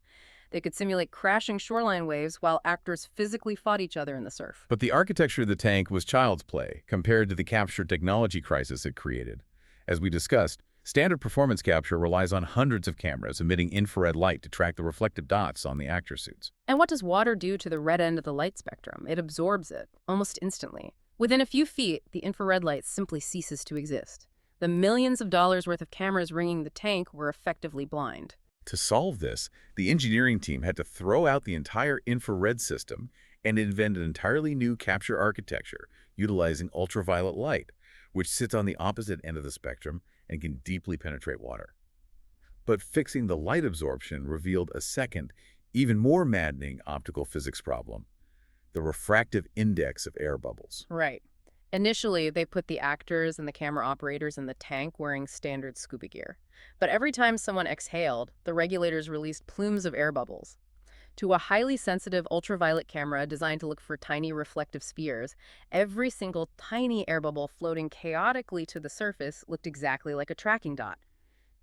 They could simulate crashing shoreline waves while actors physically fought each other in the surf. But the architecture of the tank was child's play compared to the capture technology crisis it created. As we discussed, standard performance capture relies on hundreds of cameras emitting infrared light to track the reflective dots on the actor suits. And what does water do to the red end of the light spectrum? It absorbs it, almost instantly. Within a few feet, the infrared light simply ceases to exist. The millions of dollars worth of cameras ringing the tank were effectively blind. To solve this, the engineering team had to throw out the entire infrared system and invent an entirely new capture architecture utilizing ultraviolet light, which sits on the opposite end of the spectrum and can deeply penetrate water. But fixing the light absorption revealed a second, even more maddening optical physics problem: the refractive index of air bubbles. Right. Initially, they put the actors and the camera operators in the tank wearing standard scuba gear. But every time someone exhaled, the regulators released plumes of air bubbles. To a highly sensitive ultraviolet camera designed to look for tiny reflective spheres, every single tiny air bubble floating chaotically to the surface looked exactly like a tracking dot.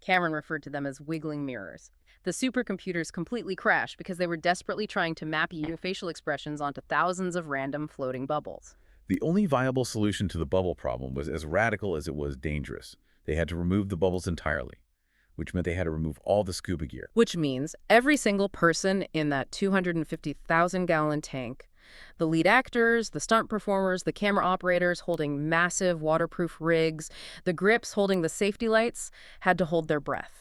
Cameron referred to them as wiggling mirrors. The supercomputers completely crashed because they were desperately trying to map facial expressions onto thousands of random floating bubbles. The only viable solution to the bubble problem was as radical as it was dangerous. They had to remove the bubbles entirely. which meant they had to remove all the scuba gear. Which means every single person in that 250,000-gallon tank, the lead actors, the stunt performers, the camera operators holding massive waterproof rigs, the grips holding the safety lights, had to hold their breath.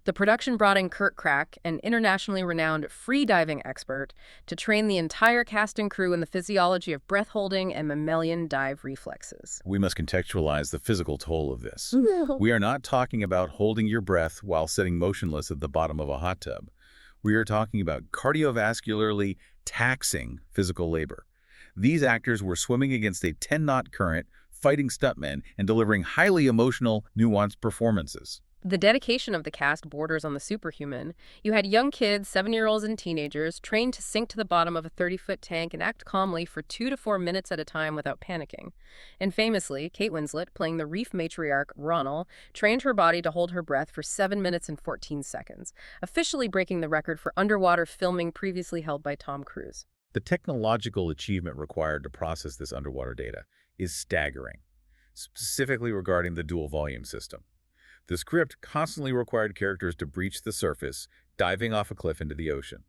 The production brought in Kurt Crack, an internationally renowned free-diving expert, to train the entire cast and crew in the physiology of breath-holding and mammalian dive reflexes. We must contextualize the physical toll of this. We are not talking about holding your breath while sitting motionless at the bottom of a hot tub. We are talking about cardiovascularly taxing physical labor. These actors were swimming against a 10-knot current, fighting stuntmen, and delivering highly emotional, nuanced performances. The dedication of the cast borders on the superhuman. You had young kids, 7-year-olds and teenagers, trained to sink to the bottom of a 30-foot tank and act calmly for 2 to 4 minutes at a time without panicking. And famously, Kate Winslet, playing the reef matriarch Ronald, trained her body to hold her breath for 7 minutes and 14 seconds, officially breaking the record for underwater filming previously held by Tom Cruise. The technological achievement required to process this underwater data is staggering, specifically regarding the dual volume system. The script constantly required characters to breach the surface, diving off a cliff into the ocean,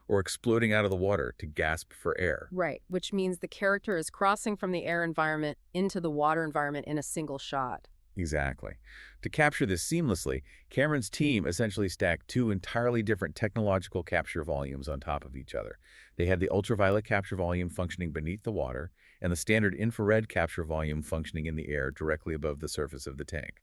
or exploding out of the water to gasp for air. Right, which means the character is crossing from the air environment into the water environment in a single shot. Exactly. To capture this seamlessly, Cameron's team essentially stacked two entirely different technological capture volumes on top of each other. They had the ultraviolet capture volume functioning beneath the water, and the standard infrared capture volume functioning in the air directly above the surface of the tank.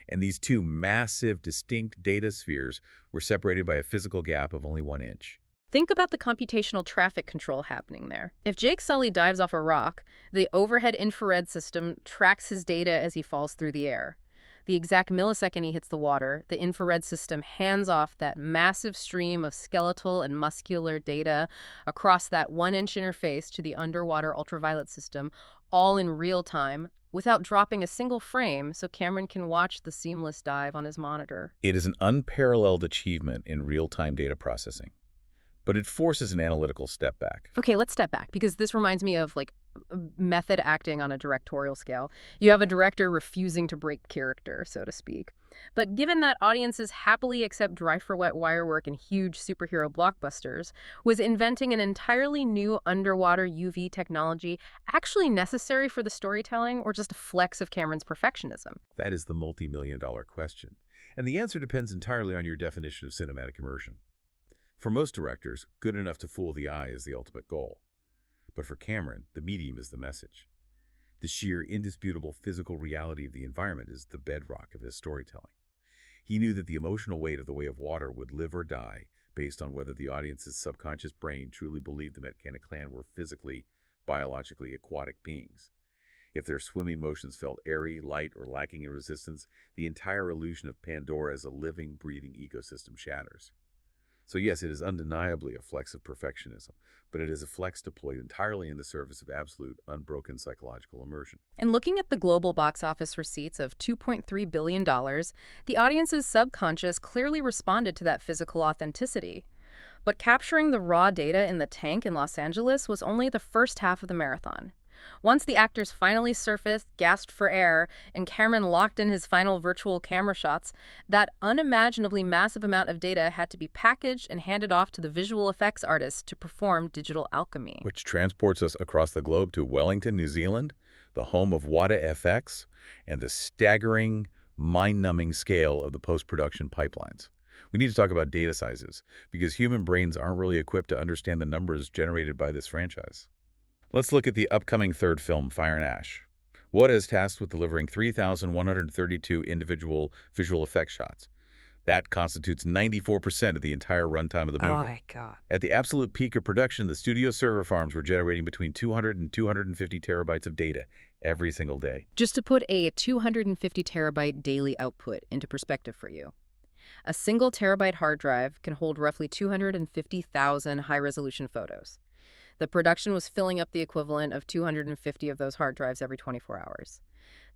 And these two massive, distinct data spheres were separated by a physical gap of only 1 inch. Think about the computational traffic control happening there. If Jake Sully dives off a rock, the overhead infrared system tracks his data as he falls through the air. The exact millisecond he hits the water, the infrared system hands off that massive stream of skeletal and muscular data across that 1-inch interface to the underwater ultraviolet system, all in real time, without dropping a single frame, so Cameron can watch the seamless dive on his monitor. It is an unparalleled achievement in real-time data processing, but it forces an analytical step back. Okay, let's step back, because this reminds me of method acting on a directorial scale. You have a director refusing to break character, so to speak. But given that audiences happily accept dry-for-wet wire work in huge superhero blockbusters, was inventing an entirely new underwater UV technology actually necessary for the storytelling, or just a flex of Cameron's perfectionism? That is the multi-million-dollar question, and the answer depends entirely on your definition of cinematic immersion. For most directors, good enough to fool the eye is the ultimate goal. But for Cameron, the medium is the message. The sheer, indisputable physical reality of the environment is the bedrock of his storytelling. He knew that the emotional weight of The Way of Water would live or die based on whether the audience's subconscious brain truly believed the Metkana clan were physically, biologically aquatic beings. If their swimming motions felt airy, light, or lacking in resistance, the entire illusion of Pandora as a living, breathing ecosystem shatters. So yes, it is undeniably a flex of perfectionism, but it is a flex deployed entirely in the service of absolute, unbroken psychological immersion. And looking at the global box office receipts of $2.3 billion, the audience's subconscious clearly responded to that physical authenticity. But capturing the raw data in the tank in Los Angeles was only the first half of the marathon. Once the actors finally surfaced, gasped for air, and Cameron locked in his final virtual camera shots, that unimaginably massive amount of data had to be packaged and handed off to the visual effects artists to perform digital alchemy. Which transports us across the globe to Wellington, New Zealand, the home of WADA FX, and the staggering, mind-numbing scale of the post-production pipelines. We need to talk about data sizes, because human brains aren't really equipped to understand the numbers generated by this franchise. Let's look at the upcoming third film, Fire and Ash. WADA is tasked with delivering 3,132 individual visual effects shots. That constitutes 94% of the entire runtime of the movie. Oh my God. At the absolute peak of production, the studio server farms were generating between 200 and 250 terabytes of data every single day. Just to put a 250 terabyte daily output into perspective for you. A single terabyte hard drive can hold roughly 250,000 high-resolution photos. The production was filling up the equivalent of 250 of those hard drives every 24 hours.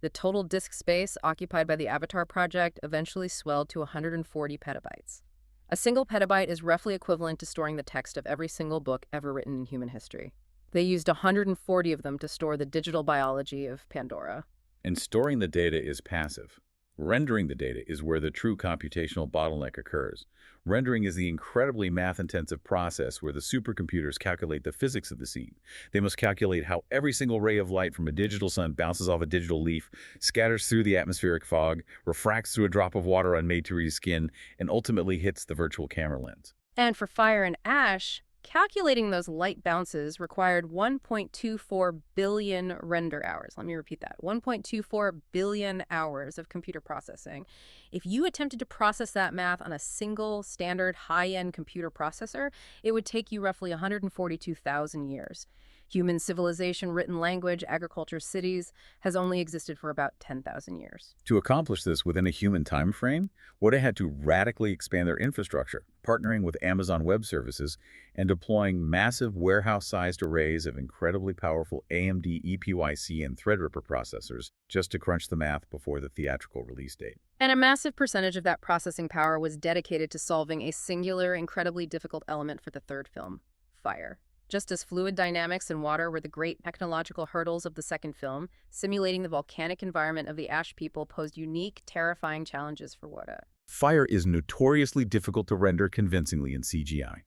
The total disk space occupied by the Avatar project eventually swelled to 140 petabytes. A single petabyte is roughly equivalent to storing the text of every single book ever written in human history. They used 140 of them to store the digital biology of Pandora. And storing the data is passive. Rendering the data is where the true computational bottleneck occurs. Rendering is the incredibly math-intensive process where the supercomputers calculate the physics of the scene. They must calculate how every single ray of light from a digital sun bounces off a digital leaf, scatters through the atmospheric fog, refracts through a drop of water on Made-to-read skin, and ultimately hits the virtual camera lens. And for fire and ash, calculating those light bounces required 1.24 billion render hours. Let me repeat that. 1.24 billion hours of computer processing. If you attempted to process that math on a single standard high-end computer processor, it would take you roughly 142,000 years. Human civilization, written language, agriculture, cities has only existed for about 10,000 years. To accomplish this within a human time frame, Woda had to radically expand their infrastructure, partnering with Amazon Web Services and deploying massive warehouse-sized arrays of incredibly powerful AMD EPYC and Threadripper processors just to crunch the math before the theatrical release date. And a massive percentage of that processing power was dedicated to solving a singular, incredibly difficult element for the third film, fire. Just as fluid dynamics and water were the great technological hurdles of the second film, simulating the volcanic environment of the Ash People posed unique, terrifying challenges for Woda. Fire is notoriously difficult to render convincingly in CGI.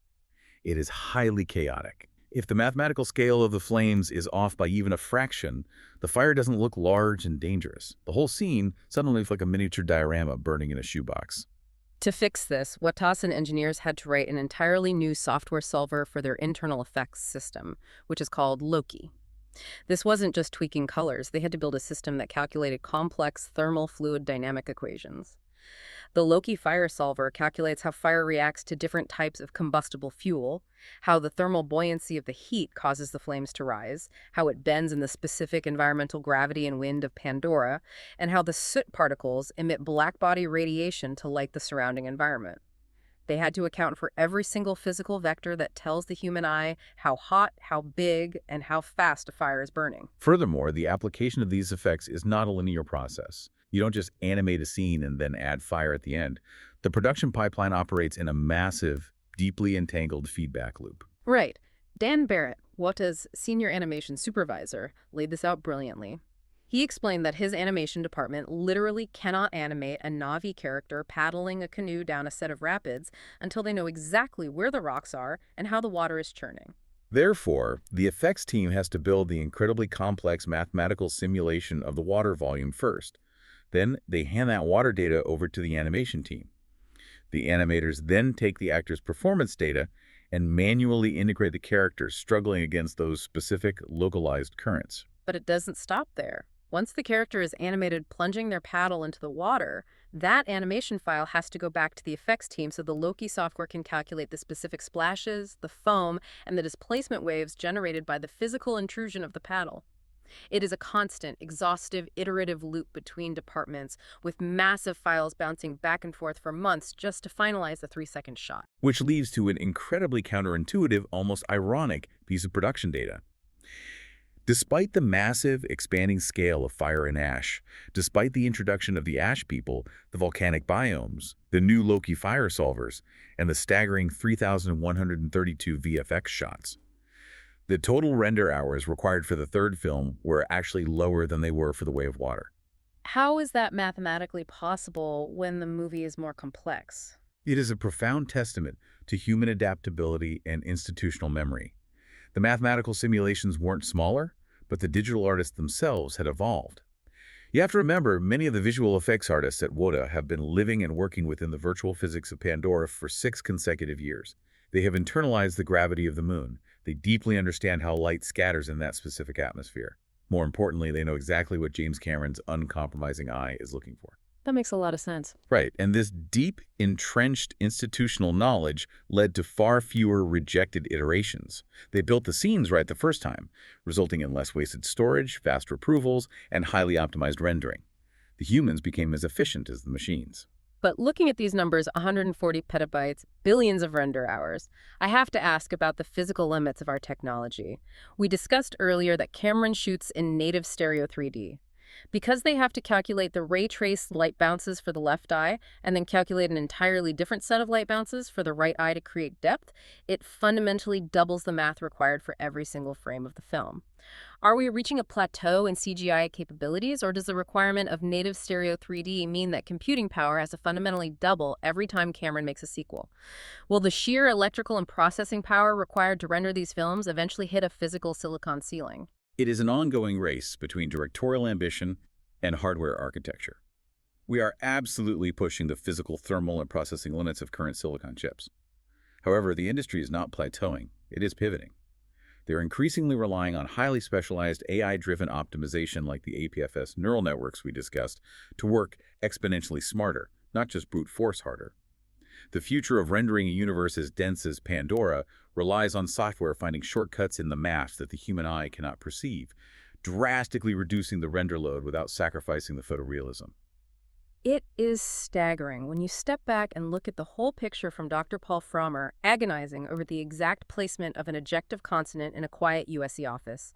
It is highly chaotic. If the mathematical scale of the flames is off by even a fraction, the fire doesn't look large and dangerous. The whole scene suddenly looks like a miniature diorama burning in a shoebox. To fix this, Watasan engineers had to write an entirely new software solver for their internal effects system, which is called Loki. This wasn't just tweaking colors. They had to build a system that calculated complex thermal fluid dynamic equations. The Loki fire solver calculates how fire reacts to different types of combustible fuel, how the thermal buoyancy of the heat causes the flames to rise, how it bends in the specific environmental gravity and wind of Pandora, and how the soot particles emit blackbody radiation to light the surrounding environment. They had to account for every single physical vector that tells the human eye how hot, how big, and how fast a fire is burning. Furthermore, the application of these effects is not a linear process. You don't just animate a scene and then add fire at the end. The production pipeline operates in a massive, deeply entangled feedback loop. Right. Dan Barrett, Wata's senior animation supervisor, laid this out brilliantly. He explained that his animation department literally cannot animate a Na'vi character paddling a canoe down a set of rapids until they know exactly where the rocks are and how the water is churning. Therefore, the effects team has to build the incredibly complex mathematical simulation of the water volume first. Then they hand that water data over to the animation team. The animators then take the actor's performance data and manually integrate the characters struggling against those specific localized currents. But it doesn't stop there. Once the character is animated plunging their paddle into the water, that animation file has to go back to the effects team so the Loki software can calculate the specific splashes, the foam, and the displacement waves generated by the physical intrusion of the paddle. It is a constant, exhaustive, iterative loop between departments, with massive files bouncing back and forth for months just to finalize the 3-second shot. Which leads to an incredibly counterintuitive, almost ironic piece of production data. Despite the massive, expanding scale of fire and ash, despite the introduction of the Ash People, the volcanic biomes, the new Loki fire solvers, and the staggering 3,132 VFX shots, the total render hours required for the third film were actually lower than they were for The Way of Water. How is that mathematically possible when the movie is more complex? It is a profound testament to human adaptability and institutional memory. The mathematical simulations weren't smaller, but the digital artists themselves had evolved. You have to remember, many of the visual effects artists at Woda have been living and working within the virtual physics of Pandora for 6 consecutive years. They have internalized the gravity of the moon. They deeply understand how light scatters in that specific atmosphere. More importantly, they know exactly what James Cameron's uncompromising eye is looking for. That makes a lot of sense. Right, and this deep, entrenched institutional knowledge led to far fewer rejected iterations. They built the scenes right the first time, resulting in less wasted storage, faster approvals, and highly optimized rendering. The humans became as efficient as the machines. But looking at these numbers, 140 petabytes, billions of render hours, I have to ask about the physical limits of our technology. We discussed earlier that Cameron shoots in native stereo 3D. Because they have to calculate the ray-traced light bounces for the left eye and then calculate an entirely different set of light bounces for the right eye to create depth, it fundamentally doubles the math required for every single frame of the film. Are we reaching a plateau in CGI capabilities, or does the requirement of native stereo 3D mean that computing power has to fundamentally double every time Cameron makes a sequel? Will the sheer electrical and processing power required to render these films eventually hit a physical silicon ceiling? It is an ongoing race between directorial ambition and hardware architecture. We are absolutely pushing the physical, thermal, and processing limits of current silicon chips. However, the industry is not plateauing. It is pivoting. They're increasingly relying on highly specialized AI-driven optimization like the APFS neural networks we discussed to work exponentially smarter, not just brute force harder. The future of rendering a universe as dense as Pandora relies on software finding shortcuts in the math that the human eye cannot perceive, drastically reducing the render load without sacrificing the photorealism. It is staggering when you step back and look at the whole picture, from Dr. Paul Frommer agonizing over the exact placement of an ejective consonant in a quiet USC office,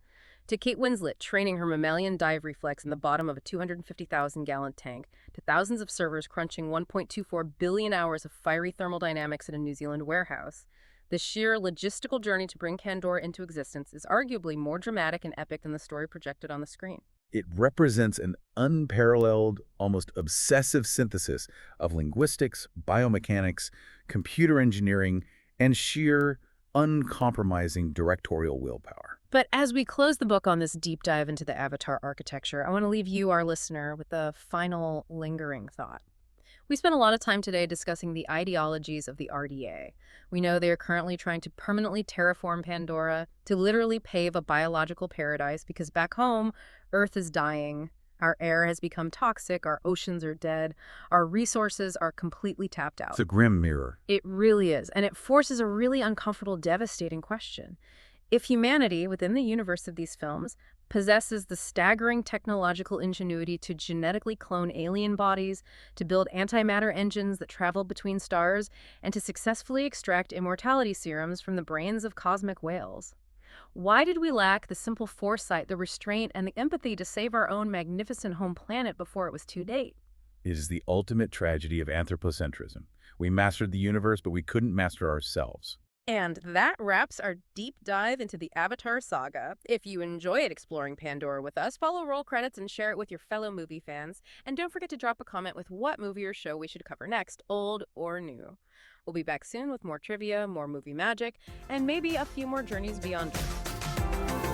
to Kate Winslet training her mammalian dive reflex in the bottom of a 250,000-gallon tank, to thousands of servers crunching 1.24 billion hours of fiery thermodynamics in a New Zealand warehouse. The sheer logistical journey to bring Pandora into existence is arguably more dramatic and epic than the story projected on the screen. It represents an unparalleled, almost obsessive synthesis of linguistics, biomechanics, computer engineering, and sheer, uncompromising directorial willpower. But as we close the book on this deep dive into the Avatar architecture, I want to leave you, our listener, with a final lingering thought. We spent a lot of time today discussing the ideologies of the RDA. We know they are currently trying to permanently terraform Pandora, to literally pave a biological paradise, because back home, Earth is dying, our air has become toxic, our oceans are dead, our resources are completely tapped out. It's a grim mirror. It really is, and it forces a really uncomfortable, devastating question. If humanity, within the universe of these films, possesses the staggering technological ingenuity to genetically clone alien bodies, to build antimatter engines that travel between stars, and to successfully extract immortality serums from the brains of cosmic whales, why did we lack the simple foresight, the restraint, and the empathy to save our own magnificent home planet before it was too late? It is the ultimate tragedy of anthropocentrism. We mastered the universe, but we couldn't master ourselves. And that wraps our deep dive into the Avatar saga. If you enjoyed exploring Pandora with us, follow Roll Credits and share it with your fellow movie fans. And don't forget to drop a comment with what movie or show we should cover next, old or new. We'll be back soon with more trivia, more movie magic, and maybe a few more journeys beyond Earth.